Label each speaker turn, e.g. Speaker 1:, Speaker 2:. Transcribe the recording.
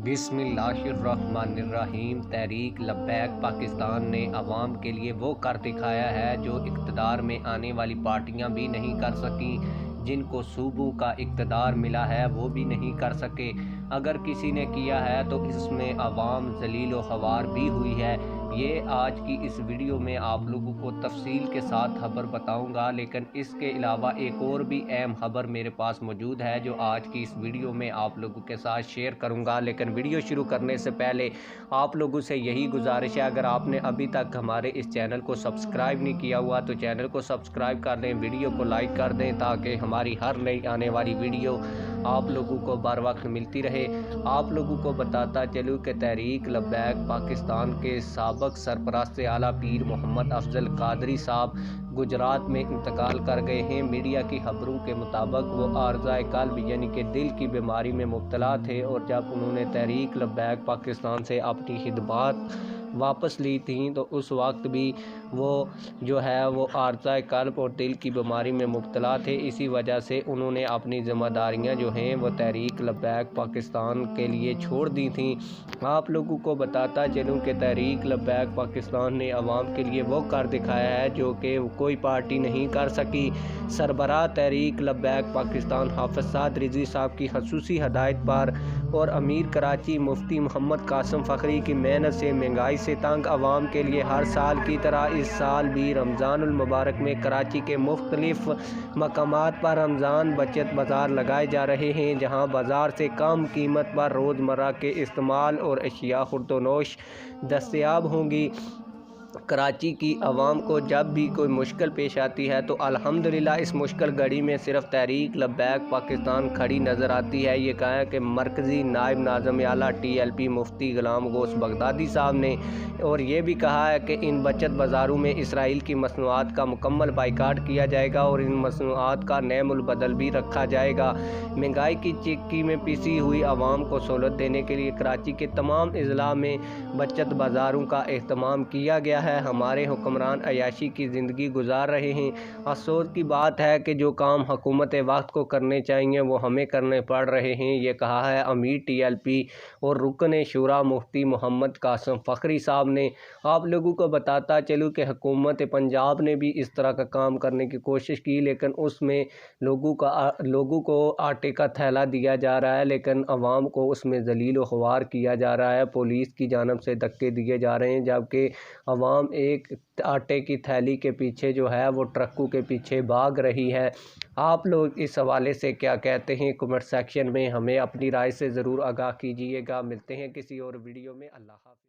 Speaker 1: बिस्मिल्लाहिर्रहमानिर्रहीम। तहरीक लब्बैक पाकिस्तान ने अवाम के लिए वो कर दिखाया है जो इक़्तिदार में आने वाली पार्टियां भी नहीं कर सकीं। जिनको सूबों का इक़्तिदार मिला है वो भी नहीं कर सके। अगर किसी ने किया है तो इसमें अवाम ज़लील व ख़वार भी हुई है। ये आज की इस वीडियो में आप लोगों को तफसील के साथ खबर बताऊंगा, लेकिन इसके अलावा एक और भी अहम खबर मेरे पास मौजूद है जो आज की इस वीडियो में आप लोगों के साथ शेयर करूंगा। लेकिन वीडियो शुरू करने से पहले आप लोगों से यही गुजारिश है, अगर आपने अभी तक हमारे इस चैनल को सब्सक्राइब नहीं किया हुआ तो चैनल को सब्सक्राइब कर दें, वीडियो को लाइक कर दें ताकि हमारी हर नई आने वाली वीडियो आप लोगों को बर वक्त मिलती रहे। आप लोगों को बताता चलूँ कि तहरीक लब्बैक पाकिस्तान के साबिक़ सरपरस्त आला पीर मोहम्मद अफजल कादरी साहब गुजरात में इंतकाल कर गए हैं। मीडिया की खबरों के मुताबिक वो आर्ज़ाए क़ल्ब यानी कि दिल की बीमारी में मुब्तला थे और जब उन्होंने तहरीक लब्बैक पाकिस्तान से अपनी खिदमत वापस ली थी तो उस वक्त भी वो जो है वो आर्ज़ाए क़ल्ब और दिल की बीमारी में मुब्तला थे। इसी वजह से उन्होंने अपनी ज़िम्मेदारियां जो हैं वो तहरीक लब्बैक पाकिस्तान के लिए छोड़ दी थी। आप लोगों को बताता चलूँ कि तहरीक लब्बैक पाकिस्तान ने अवाम के लिए वो कर दिखाया है जो कि कोई पार्टी नहीं कर सकी। सरबराह तहरीक लब्बैक पाकिस्तान हाफ़िज़ साद रिज़वी साहब की ख़ुसूसी हदायत पर और अमीर कराची मुफ्ती मोहम्मद कासिम फ़खरी की मेहनत से महंगाई से तंग आवाम के लिए हर साल की तरह इस साल भी रमज़ानुल मुबारक में कराची के मुख्तलिफ मकामात पर रमज़ान बचत बाज़ार लगाए जा रहे हैं, जहां बाज़ार से कम कीमत पर रोज़मर्रा के इस्तेमाल और अशिया खुर्दोनोश दस्तयाब होंगी। कराची की आवाम को जब भी कोई मुश्किल पेश आती है तो अल्हम्दुलिल्लाह इस मुश्किल घड़ी में सिर्फ तहरीक लब्बैक पाकिस्तान खड़ी नज़र आती है। ये कहा है कि मरकज़ी नायब नाज़िम आला TLP मुफ्ती ग़ुलाम गौस बगदादी साहब ने, और ये भी कहा है कि इन बचत बाज़ारों में इसराइल की मसनूआत का मुकम्मल बाइकाट किया जाएगा और इन मसनूआत का नैमुल बदल भी रखा जाएगा। महंगाई की चिक्की में पिसी हुई आवाम को सहूलत देने के लिए कराची के तमाम अज़ला में बचत बाज़ारों का एहतमाम किया गया है। हमारे हुक्मरान अयाशी की ज़िंदगी गुजार रहे हैं। अफसोस की बात है कि जो काम हुकूमत वक्त को करने चाहिए वो हमें करने पड़ रहे हैं। ये कहा है अमीर TLP और रुकन शुरा मुफ्ती मोहम्मद कासिम फ़खरी साहब ने। आप लोगों को बताता चलूँ कि हुकूमत पंजाब ने भी इस तरह का काम करने की कोशिश की, लेकिन उसमें लोगों को आटे का थैला दिया जा रहा है, लेकिन अवाम को उसमें ज़लील व ख़वार किया जा रहा है। पुलिस की जानब से धक्के दिए जा रहे हैं, जबकि अवाम एक आटे की थैली के पीछे जो है वो ट्रकों के पीछे भाग रही है। आप लोग इस हवाले से क्या कहते हैं कमेंट सेक्शन में हमें अपनी राय से ज़रूर आगाह कीजिएगा। मिलते हैं किसी और वीडियो में। अल्लाह हाफ़िज़।